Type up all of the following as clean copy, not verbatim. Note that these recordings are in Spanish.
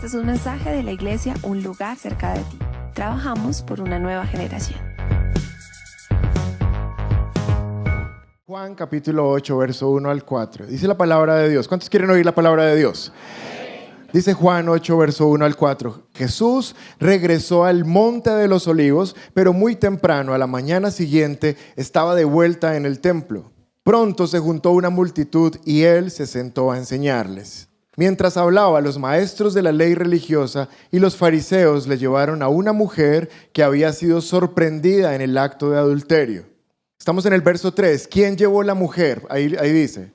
Este es un mensaje de la iglesia Un Lugar Cerca de Ti. Trabajamos por una nueva generación. Juan capítulo 8, verso 1 al 4. Dice la palabra de Dios. ¿Cuántos quieren oír la palabra de Dios? Dice Juan 8, verso 1 al 4. Jesús regresó al monte de los olivos, pero muy temprano, a la mañana siguiente, estaba de vuelta en el templo. Pronto se juntó una multitud y él se sentó a enseñarles. Mientras hablaba, los maestros de la ley religiosa y los fariseos le llevaron a una mujer que había sido sorprendida en el acto de adulterio. Estamos en el verso 3. ¿Quién llevó la mujer? Ahí dice.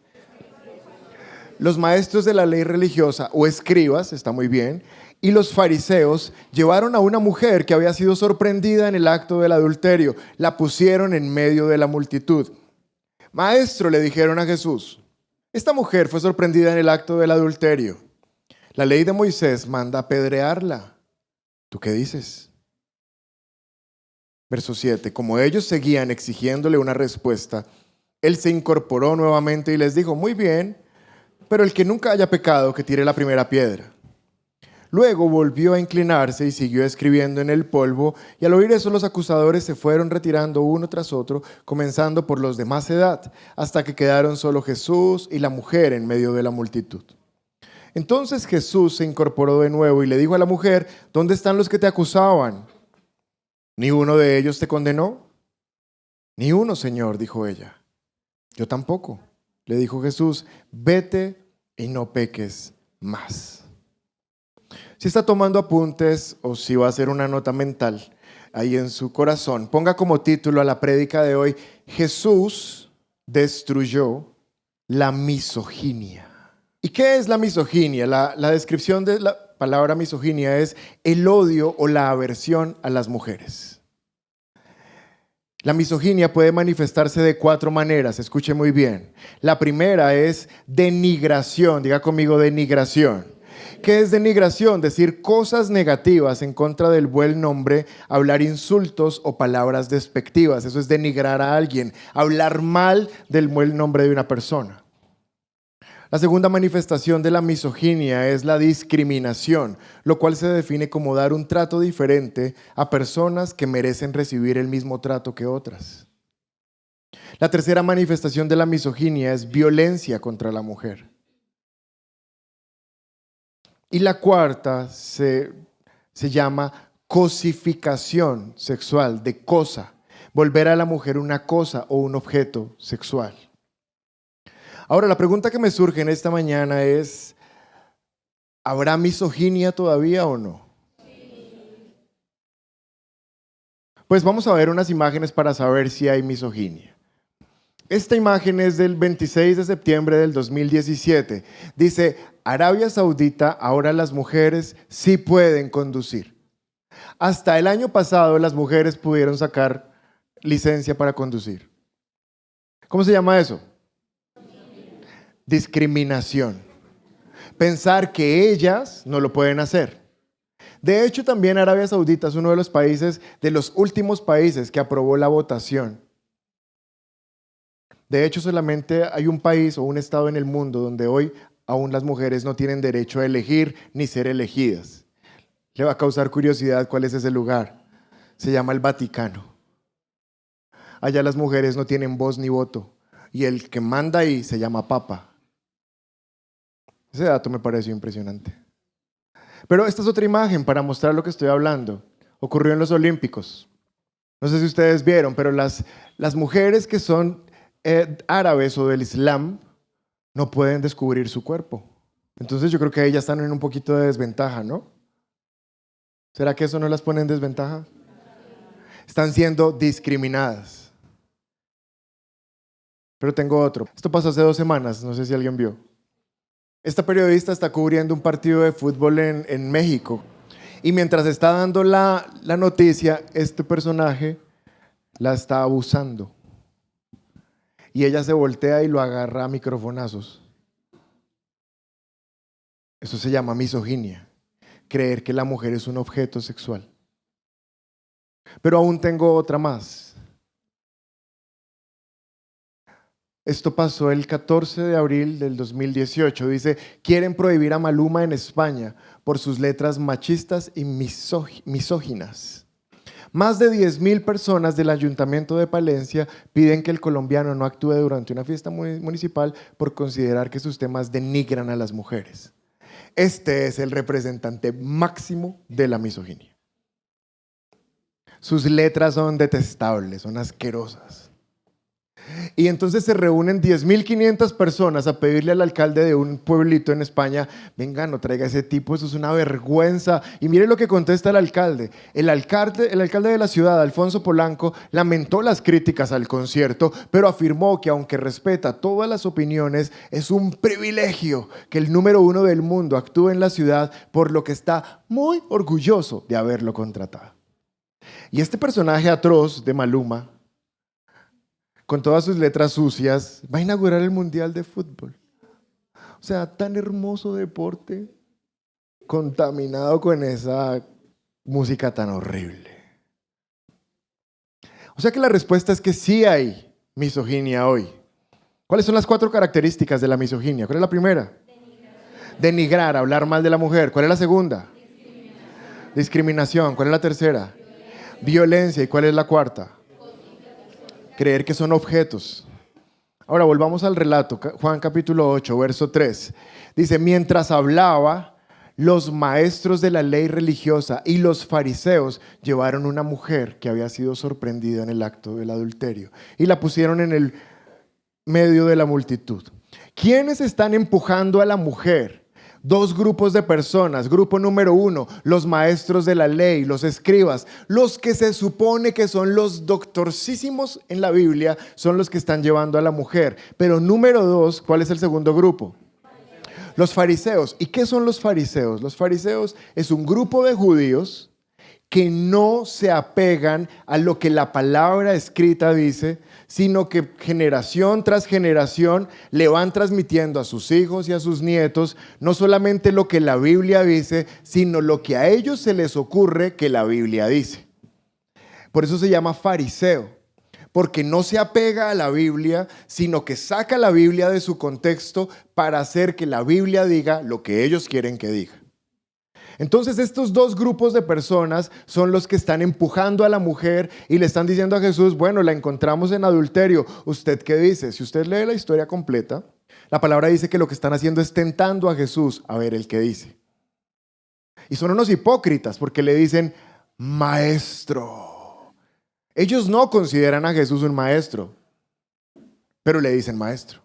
Los maestros de la ley religiosa o escribas, está muy bien, y los fariseos llevaron a una mujer que había sido sorprendida en el acto del adulterio. La pusieron en medio de la multitud. Maestro, le dijeron a Jesús, esta mujer fue sorprendida en el acto del adulterio. La ley de Moisés manda apedrearla. ¿Tú qué dices? Verso 7. Como ellos seguían exigiéndole una respuesta, él se incorporó nuevamente y les dijo, muy bien, pero el que nunca haya pecado, que tire la primera piedra. Luego volvió a inclinarse y siguió escribiendo en el polvo, y al oír eso los acusadores se fueron retirando uno tras otro, comenzando por los de más edad, hasta que quedaron solo Jesús y la mujer en medio de la multitud. Entonces Jesús se incorporó de nuevo y le dijo a la mujer, ¿dónde están los que te acusaban? ¿Ni uno de ellos te condenó? Ni uno, Señor, dijo ella. Yo tampoco, le dijo Jesús, vete y no peques más. Si está tomando apuntes o si va a hacer una nota mental ahí en su corazón, ponga como título a la prédica de hoy, Jesús destruyó la misoginia. ¿Y qué es la misoginia? La descripción de la palabra misoginia es el odio o la aversión a las mujeres. La misoginia puede manifestarse de 4 maneras, escuche muy bien. La primera es denigración, diga conmigo denigración. ¿Qué es denigración? Decir cosas negativas en contra del buen nombre, hablar insultos o palabras despectivas. Eso es denigrar a alguien, hablar mal del buen nombre de una persona. La segunda manifestación de la misoginia es la discriminación, lo cual se define como dar un trato diferente a personas que merecen recibir el mismo trato que otras. La tercera manifestación de la misoginia es violencia contra la mujer. Y la cuarta se llama cosificación sexual, de cosa, volver a la mujer una cosa o un objeto sexual. Ahora, la pregunta que me surge en esta mañana es, ¿habrá misoginia todavía o no? Pues vamos a ver unas imágenes para saber si hay misoginia. Esta imagen es del 26 de septiembre del 2017. Dice, Arabia Saudita, ahora las mujeres sí pueden conducir. Hasta el año pasado las mujeres pudieron sacar licencia para conducir. ¿Cómo se llama eso? Discriminación. Pensar que ellas no lo pueden hacer. De hecho, también Arabia Saudita es uno de los países, de los últimos países que aprobó la votación. De hecho, solamente hay un país o un estado en el mundo donde hoy aún las mujeres no tienen derecho a elegir ni ser elegidas. Le va a causar curiosidad cuál es ese lugar. Se llama el Vaticano. Allá las mujeres no tienen voz ni voto. Y el que manda ahí se llama Papa. Ese dato me pareció impresionante. Pero esta es otra imagen para mostrar lo que estoy hablando. Ocurrió en los Olímpicos. No sé si ustedes vieron, pero las mujeres que son árabes o del Islam no pueden descubrir su cuerpo. Entonces yo creo que ellas están en un poquito de desventaja, ¿no? ¿Será que eso no las pone en desventaja? Están siendo discriminadas. Pero tengo otro. Esto pasó hace 2 semanas, no sé si alguien vio. Esta periodista está cubriendo un partido de fútbol en México. Y mientras está dando la noticia, este personaje la está abusando. Y ella se voltea y lo agarra a microfonazos. Eso se llama misoginia. Creer que la mujer es un objeto sexual. Pero aún tengo otra más. Esto pasó el 14 de abril del 2018. Dice, quieren prohibir a Maluma en España por sus letras machistas y misóginas. Más de 10.000 personas del Ayuntamiento de Palencia piden que el colombiano no actúe durante una fiesta municipal por considerar que sus temas denigran a las mujeres. Este es el representante máximo de la misoginia. Sus letras son detestables, son asquerosas. Y entonces se reúnen 10.500 personas a pedirle al alcalde de un pueblito en España, venga, no traiga ese tipo, eso es una vergüenza. Y mire lo que contesta el alcalde. El alcalde de la ciudad, Alfonso Polanco, lamentó las críticas al concierto, pero afirmó que aunque respeta todas las opiniones, es un privilegio que el número 1 del mundo actúe en la ciudad, por lo que está muy orgulloso de haberlo contratado. Y este personaje atroz de Maluma, con todas sus letras sucias, va a inaugurar el Mundial de Fútbol. O sea, tan hermoso deporte, contaminado con esa música tan horrible. O sea que la respuesta es que sí hay misoginia hoy. ¿Cuáles son las 4 características de la misoginia? ¿Cuál es la primera? Denigrar, hablar mal de la mujer. ¿Cuál es la segunda? Discriminación. ¿Cuál es la tercera? Violencia. ¿Y cuál es la cuarta? Creer que son objetos. Ahora volvamos al relato, Juan capítulo 8, verso 3. Dice, mientras hablaba, los maestros de la ley religiosa y los fariseos llevaron una mujer que había sido sorprendida en el acto del adulterio y la pusieron en el medio de la multitud. ¿Quiénes están empujando a la mujer? 2 grupos de personas. Grupo número 1, los maestros de la ley, los escribas, los que se supone que son los doctorcísimos en la Biblia, son los que están llevando a la mujer. Pero número 2, ¿cuál es el segundo grupo? Los fariseos. ¿Y qué son los fariseos? Los fariseos es un grupo de judíos que no se apegan a lo que la palabra escrita dice, sino que generación tras generación le van transmitiendo a sus hijos y a sus nietos no solamente lo que la Biblia dice, sino lo que a ellos se les ocurre que la Biblia dice. Por eso se llama fariseo, porque no se apega a la Biblia, sino que saca la Biblia de su contexto para hacer que la Biblia diga lo que ellos quieren que diga. Entonces estos 2 grupos de personas son los que están empujando a la mujer y le están diciendo a Jesús, bueno, la encontramos en adulterio, ¿usted qué dice? Si usted lee la historia completa, la palabra dice que lo que están haciendo es tentando a Jesús a ver el qué dice. Y son unos hipócritas porque le dicen, maestro. Ellos no consideran a Jesús un maestro, pero le dicen maestro.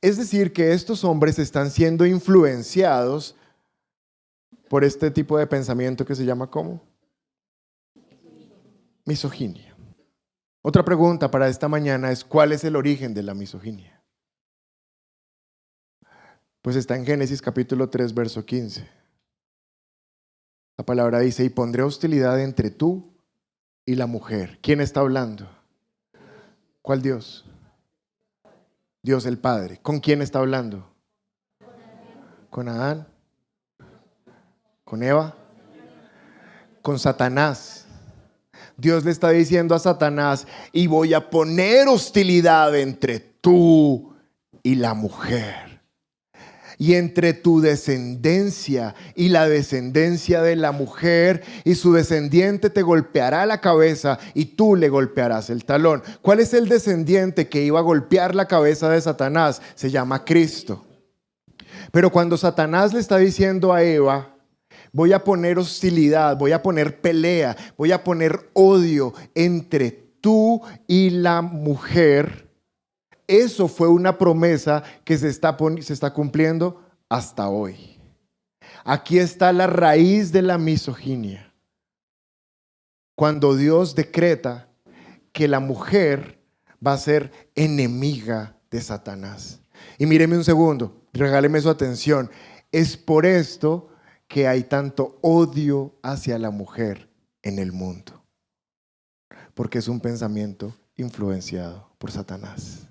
Es decir, que estos hombres están siendo influenciados por este tipo de pensamiento que se llama ¿cómo? Misoginia. Otra pregunta para esta mañana es, ¿cuál es el origen de la misoginia? Pues está en Génesis capítulo 3, verso 15. La palabra dice, y pondré hostilidad entre tú y la mujer. ¿Quién está hablando? ¿Cuál Dios? Dios el Padre. ¿Con quién está hablando? Con Adán. ¿Con Eva? Con Satanás. Dios le está diciendo a Satanás, y voy a poner hostilidad entre tú y la mujer, y entre tu descendencia y la descendencia de la mujer, y su descendiente te golpeará la cabeza y tú le golpearás el talón. ¿Cuál es el descendiente que iba a golpear la cabeza de Satanás? Se llama Cristo. Pero cuando Satanás le está diciendo a Eva, voy a poner hostilidad, voy a poner pelea, voy a poner odio entre tú y la mujer, eso fue una promesa que se está cumpliendo hasta hoy. Aquí está la raíz de la misoginia. Cuando Dios decreta que la mujer va a ser enemiga de Satanás. Y míreme un segundo, regáleme su atención. Es por esto que hay tanto odio hacia la mujer en el mundo, porque es un pensamiento influenciado por Satanás.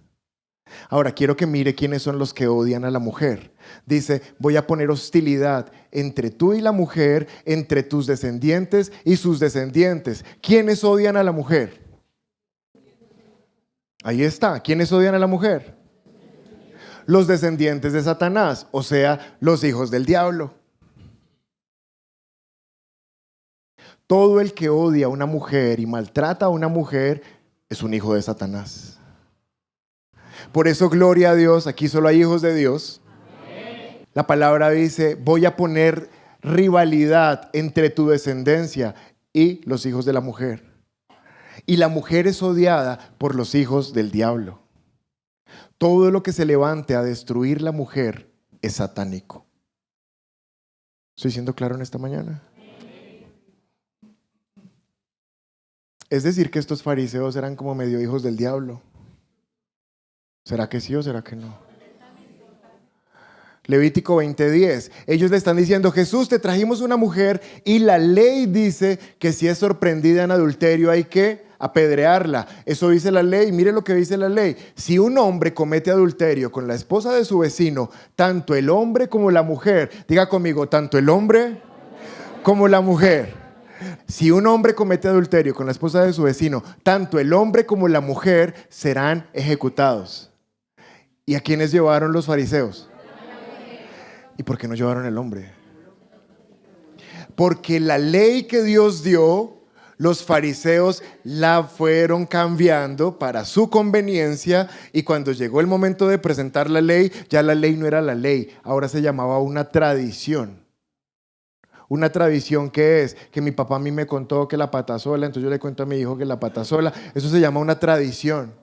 Ahora quiero que mire quiénes son los que odian a la mujer. Dice, voy a poner hostilidad entre tú y la mujer, entre tus descendientes y sus descendientes. ¿Quiénes odian a la mujer? Ahí está. ¿Quiénes odian a la mujer? Los descendientes de Satanás, o sea, los hijos del diablo. Todo el que odia a una mujer y maltrata a una mujer es un hijo de Satanás. Por eso, gloria a Dios, aquí solo hay hijos de Dios. La palabra dice, voy a poner rivalidad entre tu descendencia y los hijos de la mujer. Y la mujer es odiada por los hijos del diablo. Todo lo que se levante a destruir la mujer es satánico. ¿Estoy siendo claro en esta mañana? Es decir, que estos fariseos eran como medio hijos del diablo. ¿Será que sí o será que no? Levítico 20:10. Ellos le están diciendo, Jesús, te trajimos una mujer y la ley dice que si es sorprendida en adulterio hay que apedrearla. Eso dice la ley. Mire lo que dice la ley. Si un hombre comete adulterio con la esposa de su vecino, tanto el hombre como la mujer, diga conmigo, tanto el hombre como la mujer. Si un hombre comete adulterio con la esposa de su vecino, tanto el hombre como la mujer serán ejecutados. ¿Y a quiénes llevaron los fariseos? ¿Y por qué no llevaron el hombre? Porque la ley que Dios dio, los fariseos la fueron cambiando para su conveniencia, y cuando llegó el momento de presentar la ley, ya la ley no era la ley, ahora se llamaba una tradición. Una tradición que es que mi papá a mí me contó que la pata sola, entonces yo le cuento a mi hijo que la pata sola. Eso se llama una tradición,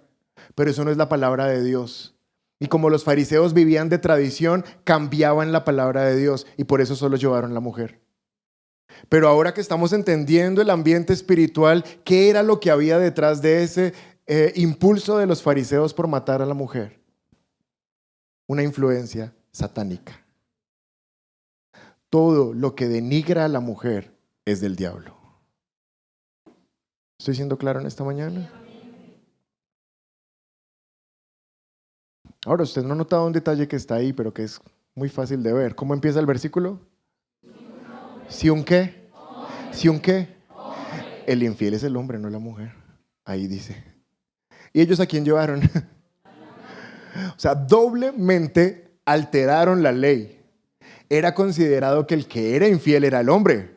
pero eso no es la palabra de Dios. Y como los fariseos vivían de tradición, cambiaban la palabra de Dios y por eso solo llevaron la mujer. Pero ahora que estamos entendiendo el ambiente espiritual, ¿qué era lo que había detrás de ese impulso de los fariseos por matar a la mujer? Una influencia satánica. Todo lo que denigra a la mujer es del diablo. ¿Estoy siendo claro en esta mañana? Ahora, usted no ha notado un detalle que está ahí, pero que es muy fácil de ver. ¿Cómo empieza el versículo? ¿Si un qué? ¿Si un qué? El infiel es el hombre, no la mujer. Ahí dice. ¿Y ellos a quién llevaron? O sea, doblemente alteraron la ley. Era considerado que el que era infiel era el hombre,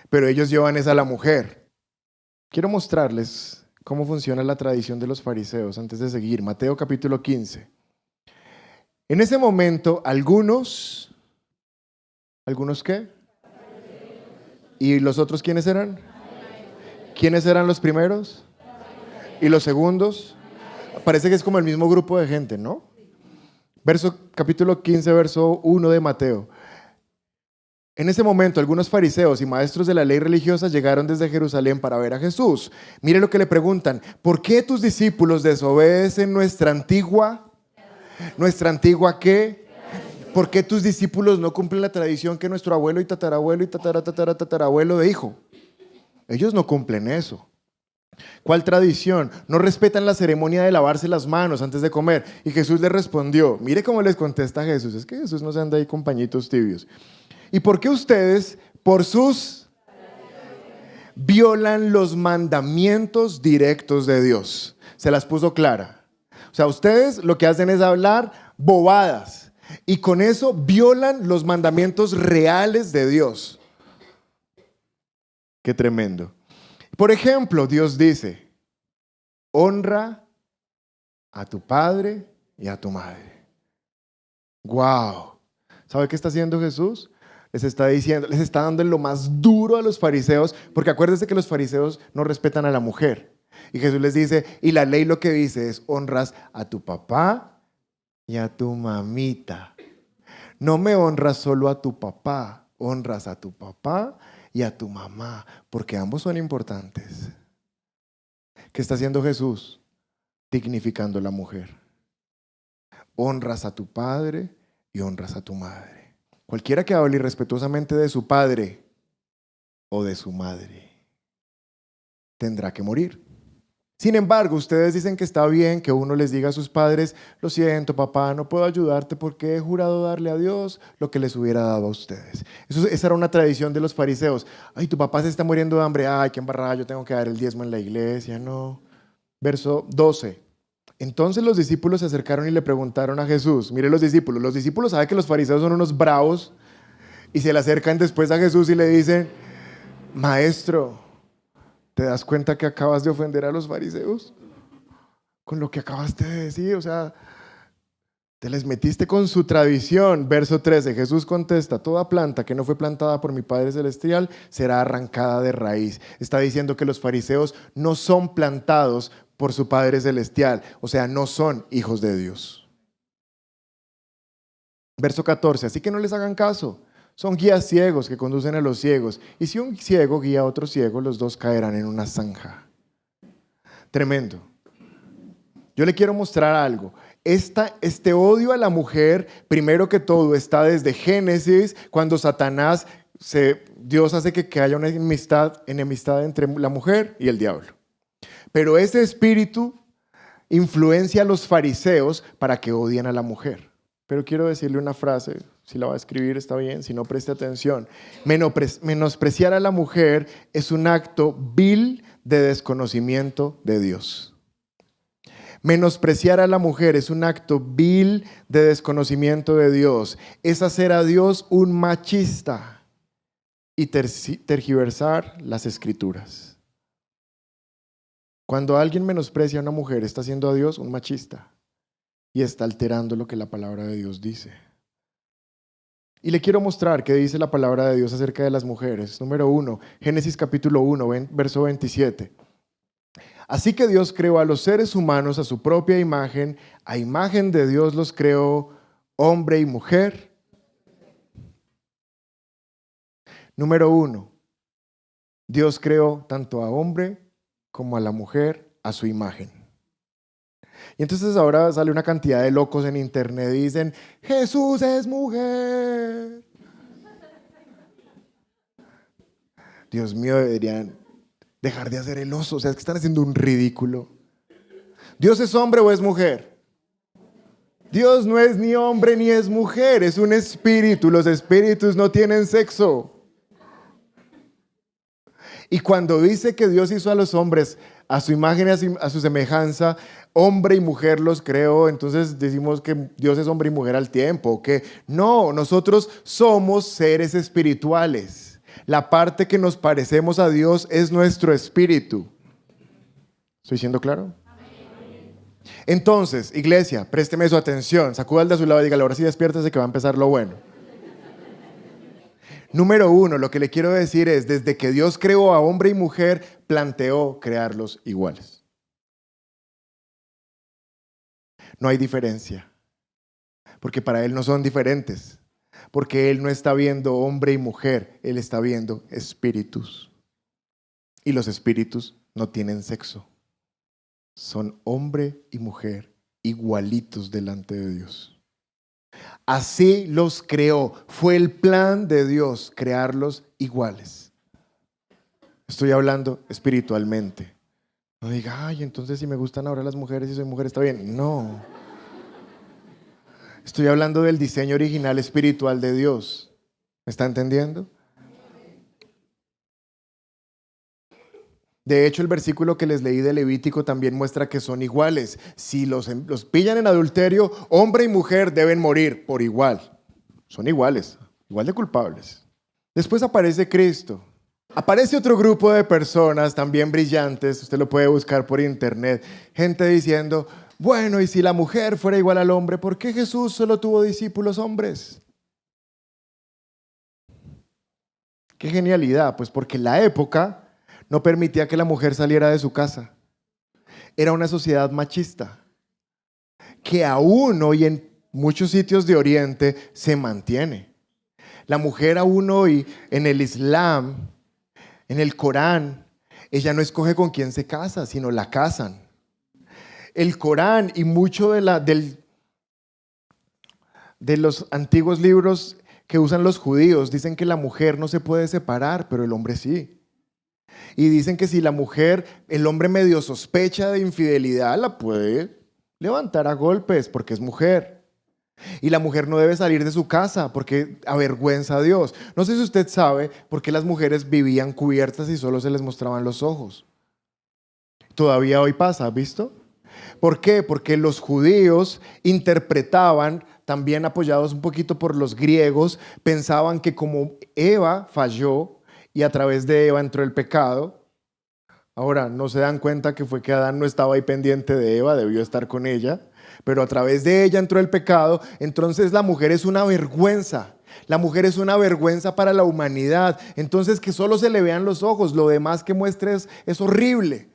pero ellos llevan esa a la mujer. Quiero mostrarles cómo funciona la tradición de los fariseos antes de seguir. Mateo capítulo 15. En ese momento, ¿algunos qué? ¿Y los otros quiénes eran? ¿Quiénes eran los primeros? ¿Y los segundos? Parece que es como el mismo grupo de gente, ¿no? Capítulo 15, verso 1 de Mateo. En ese momento, algunos fariseos y maestros de la ley religiosa llegaron desde Jerusalén para ver a Jesús. Mire lo que le preguntan. ¿Por qué tus discípulos desobedecen nuestra antigua qué? ¿Por qué tus discípulos no cumplen la tradición que nuestro abuelo y tatarabuelo y tatarabuelo dijo? Ellos no cumplen eso. ¿Cuál tradición? No respetan la ceremonia de lavarse las manos antes de comer. Y Jesús les respondió, mire cómo les contesta Jesús, es que Jesús no se anda ahí con pañitos tibios. ¿Y por qué ustedes, por sus violan los mandamientos directos de Dios? Se las puso clara. O sea, ustedes lo que hacen es hablar bobadas y con eso violan los mandamientos reales de Dios. Qué tremendo. Por ejemplo, Dios dice, honra a tu padre y a tu madre. ¡Wow! ¿Sabe qué está haciendo Jesús? Les está dando en lo más duro a los fariseos, porque acuérdense que los fariseos no respetan a la mujer. Y Jesús les dice, y la ley lo que dice es, honras a tu papá y a tu mamita. No me honras solo a tu papá, honras a tu papá y a tu mamá, porque ambos son importantes. ¿Qué está haciendo Jesús? Dignificando a la mujer. Honras a tu padre y honras a tu madre. Cualquiera que hable irrespetuosamente de su padre o de su madre tendrá que morir. Sin embargo, ustedes dicen que está bien que uno les diga a sus padres, lo siento papá, no puedo ayudarte porque he jurado darle a Dios lo que les hubiera dado a ustedes. Esa era una tradición de los fariseos. Ay, tu papá se está muriendo de hambre, ay, qué embarrada, yo tengo que dar el diezmo en la iglesia, no. Verso 12. Entonces los discípulos se acercaron y le preguntaron a Jesús. Mire, los discípulos saben que los fariseos son unos bravos y se le acercan después a Jesús y le dicen: Maestro, ¿te das cuenta que acabas de ofender a los fariseos con lo que acabaste de decir? O sea, te les metiste con su tradición. Verso 13, Jesús contesta: toda planta que no fue plantada por mi Padre Celestial será arrancada de raíz. Está diciendo que los fariseos no son plantados por su Padre Celestial, o sea, no son hijos de Dios. Verso 14, así que no les hagan caso. Son guías ciegos que conducen a los ciegos. Y si un ciego guía a otro ciego, los dos caerán en una zanja. Tremendo. Yo le quiero mostrar algo. Este odio a la mujer, primero que todo, está desde Génesis, cuando Dios hace que haya una enemistad entre la mujer y el diablo. Pero ese espíritu influencia a los fariseos para que odien a la mujer. Pero quiero decirle una frase, si la va a escribir está bien, si no preste atención. Menospreciar a la mujer es un acto vil de desconocimiento de Dios. Menospreciar a la mujer es un acto vil de desconocimiento de Dios. Es hacer a Dios un machista y tergiversar las escrituras. Cuando alguien menosprecia a una mujer, está haciendo a Dios un machista y está alterando lo que la palabra de Dios dice. Y le quiero mostrar qué dice la palabra de Dios acerca de las mujeres. Número 1, Génesis capítulo 1, verso 27. Así que Dios creó a los seres humanos a su propia imagen, a imagen de Dios los creó, hombre y mujer. Número 1, Dios creó tanto a hombre como a la mujer a su imagen. Y entonces ahora sale una cantidad de locos en internet y dicen: Jesús es mujer. Dios mío, deberían dejar de hacer el oso. O sea, es que están haciendo un ridículo. ¿Dios es hombre o es mujer? Dios no es ni hombre ni es mujer, es un espíritu. Los espíritus no tienen sexo. Y cuando dice que Dios hizo a los hombres a su imagen y a su semejanza, hombre y mujer los creó, entonces decimos que Dios es hombre y mujer al tiempo, que no, nosotros somos seres espirituales. La parte que nos parecemos a Dios es nuestro espíritu. ¿Estoy siendo claro? Entonces, iglesia, présteme su atención, sacuda al de a su lado y dígale: ahora sí despiértese que va a empezar lo bueno. Número 1, lo que le quiero decir es: desde que Dios creó a hombre y mujer, planteó crearlos iguales. No hay diferencia, porque para Él no son diferentes, porque Él no está viendo hombre y mujer, Él está viendo espíritus. Y los espíritus no tienen sexo, son hombre y mujer igualitos delante de Dios. Así los creó. Fue el plan de Dios crearlos iguales. Estoy hablando espiritualmente. No diga: ay, entonces si me gustan ahora las mujeres y soy mujer está bien. No. Estoy hablando del diseño original espiritual de Dios. ¿Me está entendiendo? De hecho, el versículo que les leí de Levítico también muestra que son iguales. Si los pillan en adulterio, hombre y mujer deben morir por igual. Son iguales, igual de culpables. Después aparece Cristo. Aparece otro grupo de personas también brillantes, usted lo puede buscar por internet. Gente diciendo: bueno, y si la mujer fuera igual al hombre, ¿por qué Jesús solo tuvo discípulos hombres? ¡Qué genialidad! Pues porque la época no permitía que la mujer saliera de su casa. Era una sociedad machista que aún hoy en muchos sitios de Oriente se mantiene. La mujer aún hoy en el Islam, en el Corán, ella no escoge con quién se casa, sino la casan. El Corán y mucho de los antiguos libros que usan los judíos dicen que la mujer no se puede separar, pero el hombre sí. Y dicen que si el hombre medio sospecha de infidelidad, la puede levantar a golpes porque es mujer. Y la mujer no debe salir de su casa porque avergüenza a Dios. No sé si usted sabe por qué las mujeres vivían cubiertas y solo se les mostraban los ojos. Todavía hoy pasa, ¿has visto? ¿Por qué? Porque los judíos interpretaban, también apoyados un poquito por los griegos, pensaban que como Eva falló y a través de Eva entró el pecado. Ahora, no se dan cuenta que fue que Adán no estaba ahí pendiente de Eva, debió estar con ella, pero a través de ella entró el pecado. Entonces la mujer es una vergüenza. La mujer es una vergüenza para la humanidad. Entonces que solo se le vean los ojos, lo demás que muestre es horrible.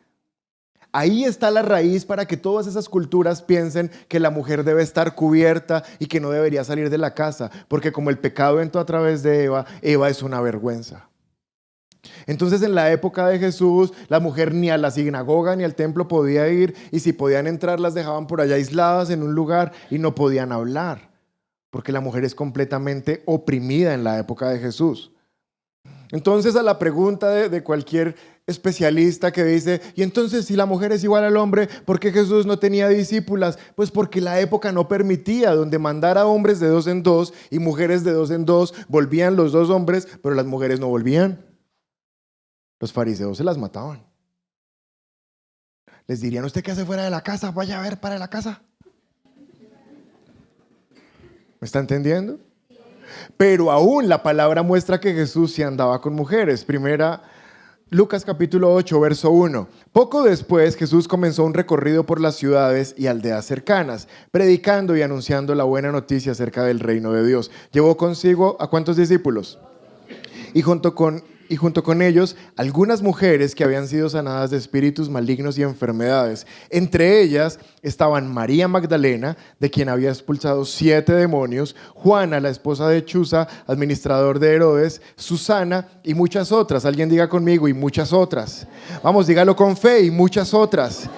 Ahí está la raíz para que todas esas culturas piensen que la mujer debe estar cubierta y que no debería salir de la casa, porque como el pecado entró a través de Eva, Eva es una vergüenza. Entonces en la época de Jesús, la mujer ni a la sinagoga ni al templo podía ir, y si podían entrar las dejaban por allá aisladas en un lugar y no podían hablar, porque la mujer es completamente oprimida en la época de Jesús. Entonces a la pregunta de cualquier especialista que dice, y entonces si la mujer es igual al hombre, ¿por qué Jesús no tenía discípulas? Pues porque la época no permitía, donde mandara hombres de 2 en 2 y mujeres de 2 en 2, volvían los 2 hombres, pero las mujeres no volvían. Los fariseos se las mataban. Les dirían, ¿usted qué hace fuera de la casa? Vaya a ver para la casa. ¿Me está entendiendo? Pero aún la palabra muestra que Jesús sí andaba con mujeres. Primera, Lucas capítulo 8, verso 1. Poco después Jesús comenzó un recorrido por las ciudades y aldeas cercanas, predicando y anunciando la buena noticia acerca del reino de Dios. Llevó consigo ¿a cuántos discípulos? Y junto con ellos algunas mujeres que habían sido sanadas de espíritus malignos y enfermedades. Entre ellas estaban María Magdalena, de quien había expulsado 7 demonios, Juana, la esposa de Chuza, administrador de Herodes, Susana y muchas otras. Alguien diga conmigo, y muchas otras. Vamos, dígalo con fe, y muchas otras,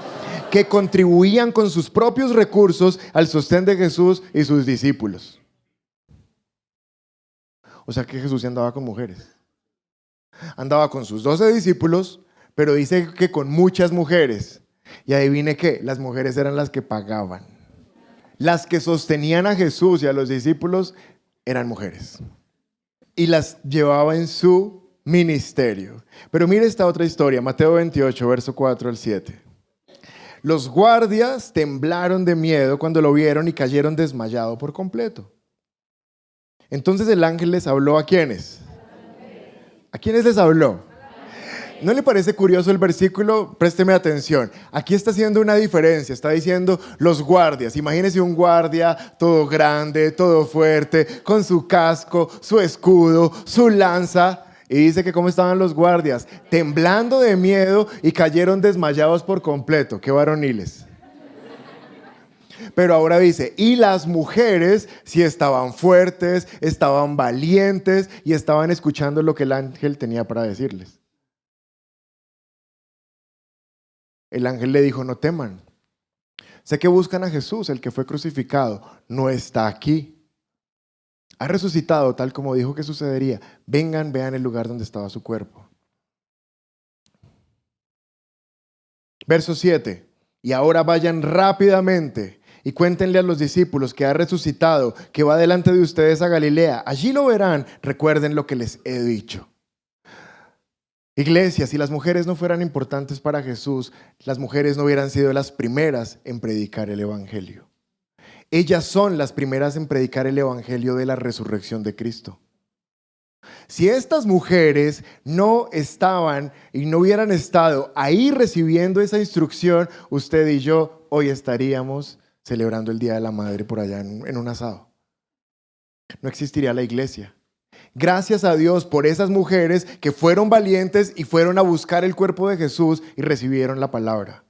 que contribuían con sus propios recursos al sostén de Jesús y sus discípulos. O sea que Jesús sí andaba con mujeres. Andaba con sus 12 discípulos, pero dice que con muchas mujeres. Y adivine qué, las mujeres eran las que pagaban. Las que sostenían a Jesús y a los discípulos eran mujeres. Y las llevaba en su ministerio. Pero mire esta otra historia, Mateo 28, verso 4 al 7. Los guardias temblaron de miedo cuando lo vieron y cayeron desmayados por completo. Entonces el ángel les habló ¿a quiénes? ¿A quiénes les habló? ¿No le parece curioso el versículo? Présteme atención. Aquí está haciendo una diferencia. Está diciendo los guardias. Imagínese un guardia todo grande, todo fuerte, con su casco, su escudo, su lanza. Y dice que cómo estaban los guardias, temblando de miedo y cayeron desmayados por completo. ¡Qué varoniles! Pero ahora dice, y las mujeres sí estaban fuertes, estaban valientes y estaban escuchando lo que el ángel tenía para decirles. El ángel le dijo, no teman. Sé que buscan a Jesús, el que fue crucificado. No está aquí. Ha resucitado tal como dijo que sucedería. Vengan, vean el lugar donde estaba su cuerpo. Verso 7. Y ahora vayan rápidamente y cuéntenle a los discípulos que ha resucitado, que va delante de ustedes a Galilea. Allí lo verán. Recuerden lo que les he dicho. Iglesia, si las mujeres no fueran importantes para Jesús, las mujeres no hubieran sido las primeras en predicar el evangelio. Ellas son las primeras en predicar el evangelio de la resurrección de Cristo. Si estas mujeres no estaban y no hubieran estado ahí recibiendo esa instrucción, usted y yo hoy estaríamos celebrando el Día de la Madre por allá en un asado. No existiría la iglesia. Gracias a Dios por esas mujeres que fueron valientes y fueron a buscar el cuerpo de Jesús y recibieron la palabra.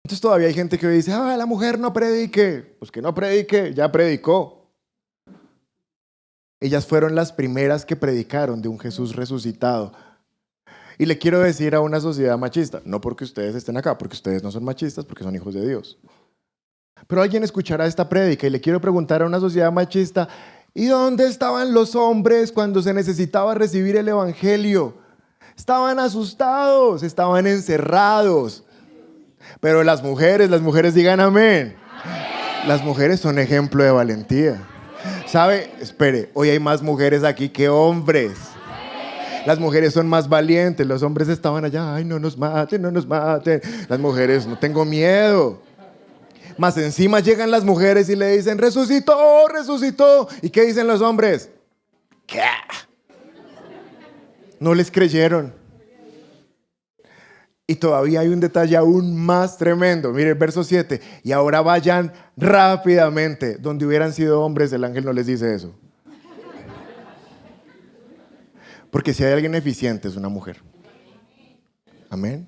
Entonces todavía hay gente que dice, la mujer no predique. Pues que no predique, ya predicó. Ellas fueron las primeras que predicaron de un Jesús resucitado. Y le quiero decir a una sociedad machista, no porque ustedes estén acá, porque ustedes no son machistas, porque son hijos de Dios. Pero alguien escuchará esta prédica y le quiero preguntar a una sociedad machista, ¿y dónde estaban los hombres cuando se necesitaba recibir el evangelio? Estaban asustados, estaban encerrados. Pero las mujeres digan amén. Las mujeres son ejemplo de valentía. ¿Sabe? Espere, hoy hay más mujeres aquí que hombres. Las mujeres son más valientes, los hombres estaban allá, ay, no nos maten, no nos maten. Las mujeres, no tengo miedo. Más encima llegan las mujeres y le dicen, resucitó, resucitó. ¿Y qué dicen los hombres? ¿Qué? No les creyeron. Y todavía hay un detalle aún más tremendo. Mire el verso 7. Y ahora vayan rápidamente. Donde hubieran sido hombres, el ángel no les dice eso. Porque si hay alguien eficiente es una mujer. Amén.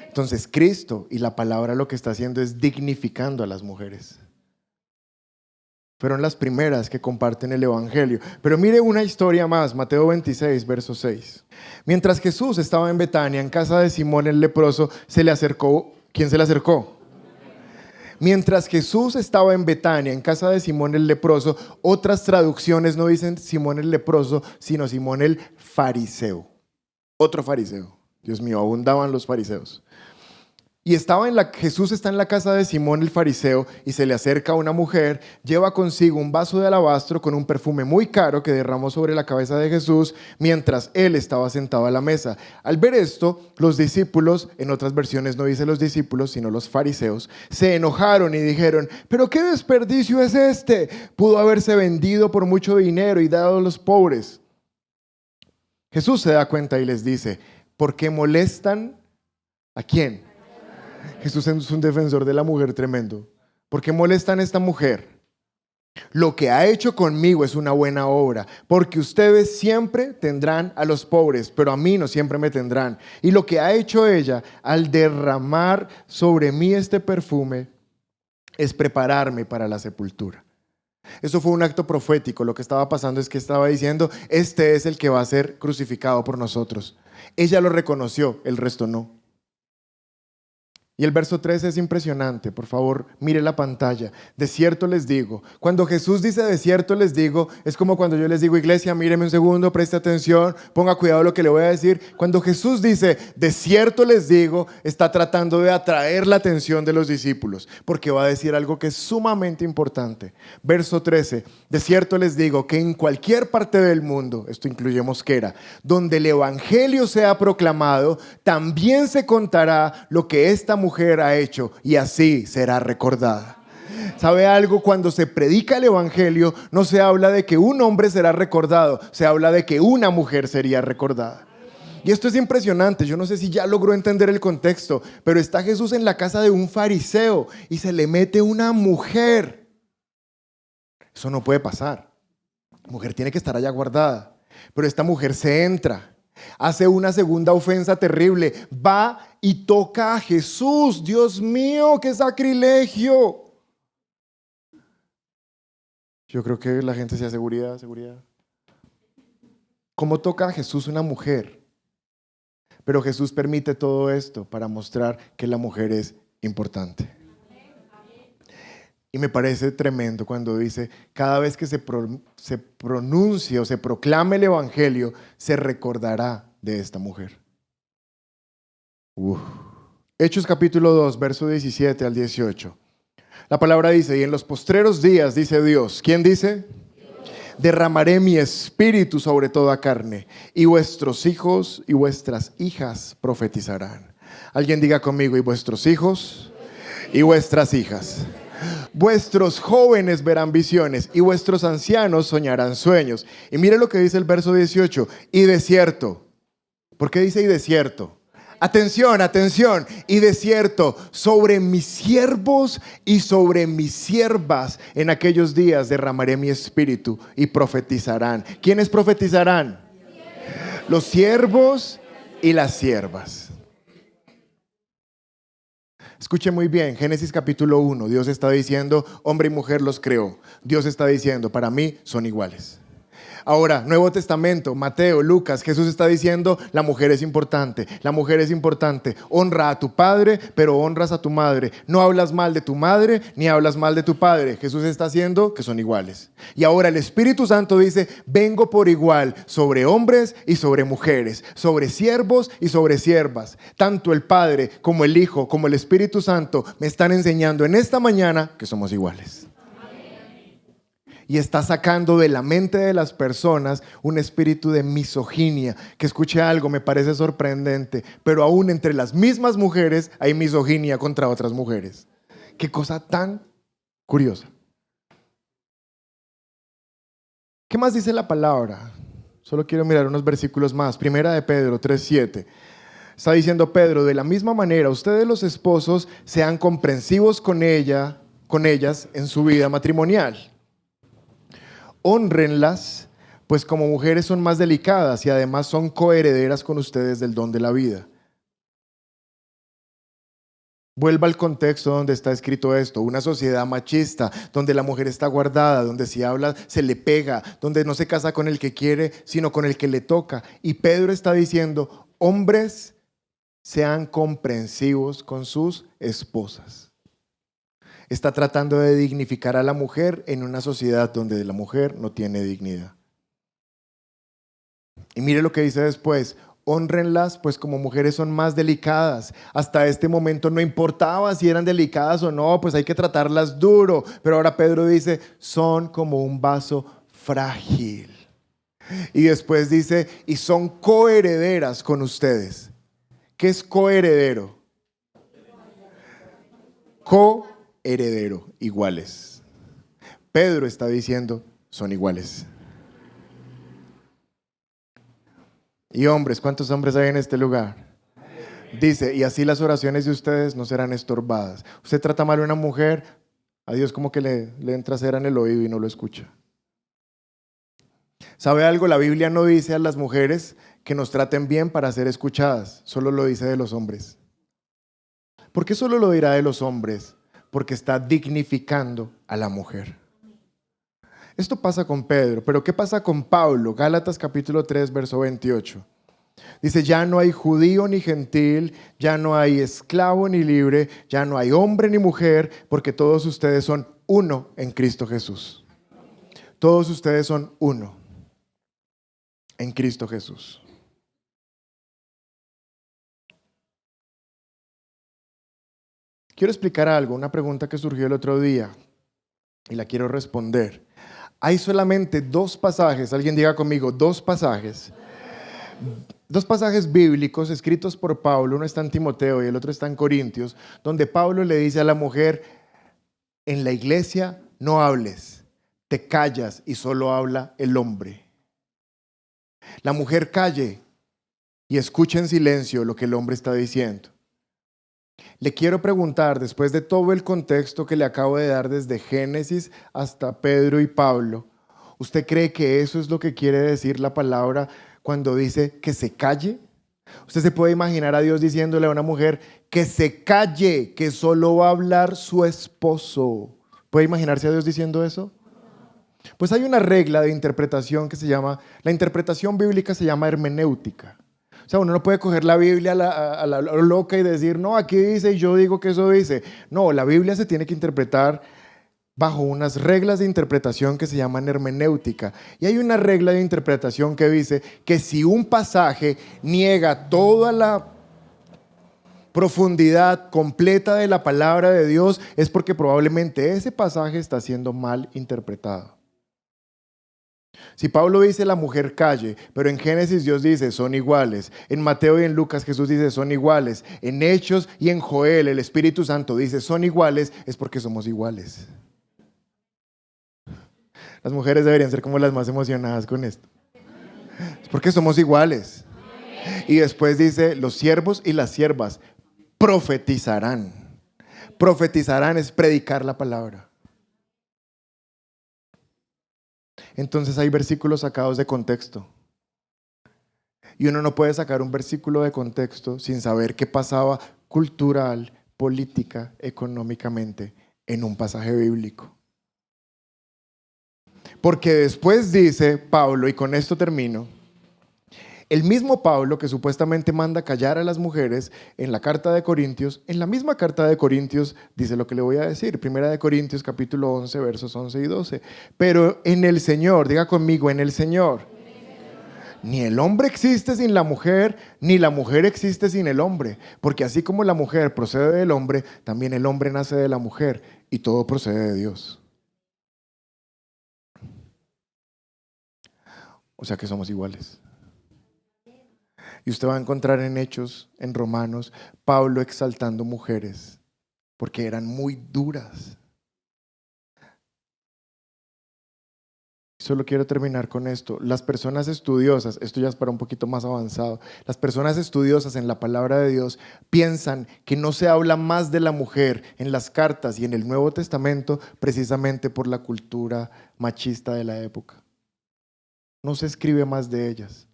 Entonces Cristo y la palabra lo que está haciendo es dignificando a las mujeres. Fueron las primeras que comparten el evangelio. Pero mire una historia más, Mateo 26, verso 6. Mientras Jesús estaba en Betania, en casa de Simón el leproso, se le acercó. ¿Quién se le acercó? Mientras Jesús estaba en Betania, en casa de Simón el leproso, otras traducciones no dicen Simón el leproso, sino Simón el fariseo. Otro fariseo. Dios mío, abundaban los fariseos. Y Jesús está en la casa de Simón el fariseo y se le acerca una mujer, lleva consigo un vaso de alabastro con un perfume muy caro que derramó sobre la cabeza de Jesús mientras él estaba sentado a la mesa. Al ver esto, los discípulos, en otras versiones no dice los discípulos, sino los fariseos, se enojaron y dijeron, ¿pero qué desperdicio es este? Pudo haberse vendido por mucho dinero y dado a los pobres. Jesús se da cuenta y les dice, ¿por qué molestan? ¿A quién? Jesús es un defensor de la mujer tremendo. ¿Por qué molestan a esta mujer? Lo que ha hecho conmigo es una buena obra, porque ustedes siempre tendrán a los pobres, pero a mí no siempre me tendrán. Y lo que ha hecho ella al derramar sobre mí este perfume es prepararme para la sepultura. Eso fue un acto profético. Lo que estaba pasando es que estaba diciendo, este es el que va a ser crucificado por nosotros. Ella lo reconoció, el resto no. Y el verso 13 es impresionante, por favor, mire la pantalla. De cierto les digo, cuando Jesús dice de cierto les digo, es como cuando yo les digo, iglesia, míreme un segundo, preste atención, ponga cuidado lo que le voy a decir. Cuando Jesús dice de cierto les digo, está tratando de atraer la atención de los discípulos, porque va a decir algo que es sumamente importante. Verso 13, de cierto les digo que en cualquier parte del mundo, esto incluye Mosquera, donde el evangelio sea proclamado, también se contará lo que esta mujer ha hecho y así será recordada. ¿Sabe algo? Cuando se predica el evangelio no se habla de que un hombre será recordado, se habla de que una mujer sería recordada. Y esto es impresionante. Yo no sé si ya logró entender el contexto, pero está Jesús en la casa de un fariseo y se le mete una mujer. Eso no puede pasar. La mujer tiene que estar allá guardada, pero esta mujer se entra. Hace una segunda ofensa terrible. Va y toca a Jesús. Dios mío, qué sacrilegio. Yo creo que la gente sea seguridad. ¿Cómo toca a Jesús una mujer? Pero Jesús permite todo esto para mostrar que la mujer es importante. Y me parece tremendo cuando dice, cada vez que se pronuncie o se proclame el evangelio, se recordará de esta mujer. Hechos capítulo 2, verso 17 al 18. La palabra dice, y en los postreros días, dice Dios, ¿quién dice? Derramaré mi espíritu sobre toda carne, y vuestros hijos y vuestras hijas profetizarán. Alguien diga conmigo, y vuestros hijos y vuestras hijas. Vuestros jóvenes verán visiones y vuestros ancianos soñarán sueños. Y mire lo que dice el verso 18. Y de cierto. ¿Por qué dice y de cierto? Atención, atención. Y de cierto, sobre mis siervos y sobre mis siervas en aquellos días derramaré mi espíritu y profetizarán. ¿Quiénes profetizarán? Los siervos y las siervas. Escuche muy bien, Génesis capítulo 1, Dios está diciendo, hombre y mujer los creó. Dios está diciendo, para mí son iguales. Ahora, Nuevo Testamento, Mateo, Lucas, Jesús está diciendo, la mujer es importante, honra a tu padre, pero honras a tu madre. No hablas mal de tu madre, ni hablas mal de tu padre. Jesús está haciendo que son iguales. Y ahora el Espíritu Santo dice, vengo por igual sobre hombres y sobre mujeres, sobre siervos y sobre siervas. Tanto el Padre como el Hijo, como el Espíritu Santo me están enseñando en esta mañana que somos iguales. y está sacando de la mente de las personas un espíritu de misoginia. Que escuche algo, me parece sorprendente, pero aún entre las mismas mujeres hay misoginia contra otras mujeres. Qué cosa tan curiosa. ¿Qué más dice la palabra? Solo quiero mirar unos versículos más. Primera de Pedro 3:7. Está diciendo Pedro: de la misma manera, ustedes los esposos sean comprensivos con ellas en su vida matrimonial. Hónrenlas, pues como mujeres son más delicadas y además son coherederas con ustedes del don de la vida. Vuelva al contexto donde está escrito esto: una sociedad machista, donde la mujer está guardada, donde si habla se le pega, donde no se casa con el que quiere, sino con el que le toca. Y Pedro está diciendo: hombres, sean comprensivos con sus esposas. Está tratando de dignificar a la mujer en una sociedad donde la mujer no tiene dignidad. Y mire lo que dice después: hónrenlas, pues como mujeres son más delicadas. Hasta este momento no importaba si eran delicadas o no, pues hay que tratarlas duro. Pero ahora Pedro dice: son como un vaso frágil. Y después dice: y son coherederas con ustedes. ¿Qué es coheredero? Coheredero, iguales. Pedro está diciendo: son iguales. Y hombres, ¿cuántos hombres hay en este lugar? Dice: y así las oraciones de ustedes no serán estorbadas. Usted trata mal a una mujer, a Dios como que le entra cera en el oído y no lo escucha. ¿Sabe algo? La Biblia no dice a las mujeres que nos traten bien para ser escuchadas, solo lo dice de los hombres. ¿Por qué solo lo dirá de los hombres? Porque está dignificando a la mujer. Esto pasa con Pedro, pero ¿qué pasa con Pablo? Gálatas capítulo 3, verso 28. Dice: ya no hay judío ni gentil, ya no hay esclavo ni libre, ya no hay hombre ni mujer, porque todos ustedes son uno en Cristo Jesús. Todos ustedes son uno en Cristo Jesús. Quiero explicar algo, una pregunta que surgió el otro día y la quiero responder. Hay solamente dos pasajes, alguien diga conmigo, dos pasajes bíblicos escritos por Pablo, uno está en Timoteo y el otro está en Corintios, donde Pablo le dice a la mujer: en la iglesia no hables, te callas y solo habla el hombre. La mujer calle y escucha en silencio lo que el hombre está diciendo. Le quiero preguntar, después de todo el contexto que le acabo de dar desde Génesis hasta Pedro y Pablo, ¿usted cree que eso es lo que quiere decir la palabra cuando dice que se calle? Usted se puede imaginar a Dios diciéndole a una mujer que se calle, que solo va a hablar su esposo. ¿Puede imaginarse a Dios diciendo eso? Pues hay una regla de interpretación que se llama, la interpretación bíblica se llama hermenéutica. O sea, uno no puede coger la Biblia a la loca y decir: no, aquí dice y yo digo que eso dice. No, la Biblia se tiene que interpretar bajo unas reglas de interpretación que se llaman hermenéutica. Y hay una regla de interpretación que dice que si un pasaje niega toda la profundidad completa de la palabra de Dios, es porque probablemente ese pasaje está siendo mal interpretado. Si Pablo dice la mujer calle, pero en Génesis Dios dice son iguales, en Mateo y en Lucas Jesús dice son iguales, en Hechos y en Joel el Espíritu Santo dice son iguales, es porque somos iguales. Las mujeres deberían ser como las más emocionadas con esto. Es porque somos iguales. Y después dice: los siervos y las siervas profetizarán. Profetizarán es predicar la palabra. Entonces hay versículos sacados de contexto. Y uno no puede sacar un versículo de contexto sin saber qué pasaba cultural, política, económicamente en un pasaje bíblico. Porque después dice Pablo, y con esto termino, el mismo Pablo que supuestamente manda callar a las mujeres en la carta de Corintios, en la misma carta de Corintios dice lo que le voy a decir. Primera de Corintios capítulo 11 versos 11 y 12. Pero en el Señor, diga conmigo, en el Señor, ni el hombre existe sin la mujer, ni la mujer existe sin el hombre. Porque así como la mujer procede del hombre, también el hombre nace de la mujer y todo procede de Dios. O sea que somos iguales. Y usted va a encontrar en Hechos, en Romanos, Pablo exaltando mujeres, porque eran muy duras. Solo quiero terminar con esto. Las personas estudiosas, esto ya es para un poquito más avanzado, las personas estudiosas en la palabra de Dios piensan que no se habla más de la mujer en las cartas y en el Nuevo Testamento precisamente por la cultura machista de la época. No se escribe más de ellas,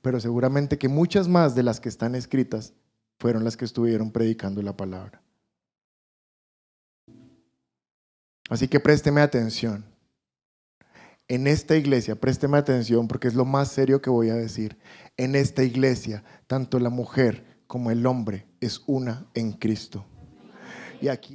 pero seguramente que muchas más de las que están escritas fueron las que estuvieron predicando la palabra. Así que présteme atención. En esta iglesia, présteme atención porque es lo más serio que voy a decir. En esta iglesia, tanto la mujer como el hombre es una en Cristo. Y aquí